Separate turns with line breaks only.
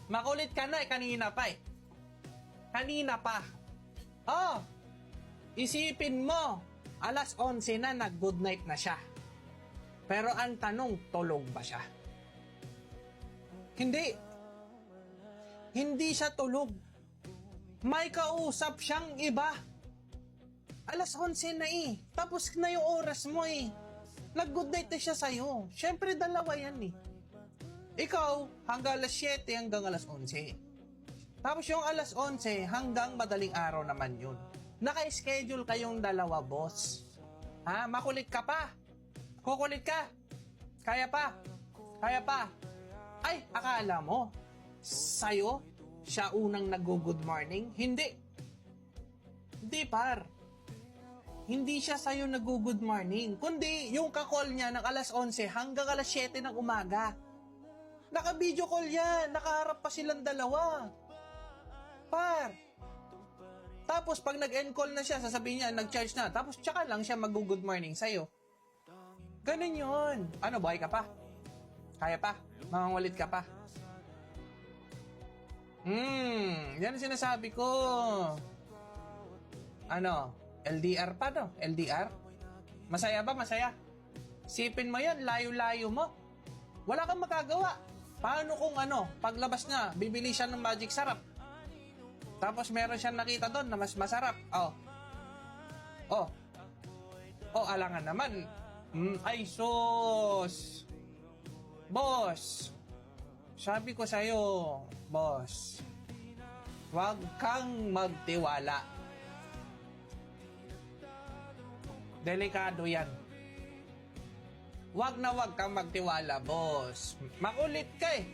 Makulit ka na kanina pa eh. Kanina pa. Oh, isipin mo, alas 11 na nag-good night na siya. Pero ang tanong, tulog ba siya? Hindi. Hindi siya tulog. May kausap siyang iba. Alas 11 na eh. Tapos na yung oras mo eh. Nag-good night na siya sa'yo. Siyempre, dalawa yan eh. Ikaw, hanggang alas 7 hanggang alas 11. Tapos yung alas 11 hanggang madaling araw naman yun. Naka-schedule kayong dalawa, boss. Ha? Makulit ka pa. Kukulit ka. Kaya pa. Kaya pa. Ay, akala mo, sa'yo, siya unang nag-good morning? Hindi. Hindi, par. Hindi siya sa'yo nag-good morning. Kundi, yung kakall niya ng alas 11 hanggang alas 7 ng umaga. Naka-video call yan. Nakaharap pa silang dalawa. Par. Tapos, pag nag-end call na siya, sasabihin niya, nag-charge na. Tapos, tsaka lang siya mag-good morning sa'yo. Ganun yun. Ano, buhay ka pa? Kaya pa? Mamangulit ka pa? Yan ang sinasabi ko. Ano, LDR pa no? LDR? Masaya ba? Masaya? Sipin mo yan, layo-layo mo. Wala kang magagawa. Paano kung ano, paglabas na, bibili siya ng magic sarap. Tapos meron siyang nakita doon na mas masarap. Oh, alangan naman. Ay, sus. Boss, sabi ko sa'yo, boss, huwag kang magtiwala. Delikado yan. Huwag na huwag kang magtiwala, boss. Makulit ka eh.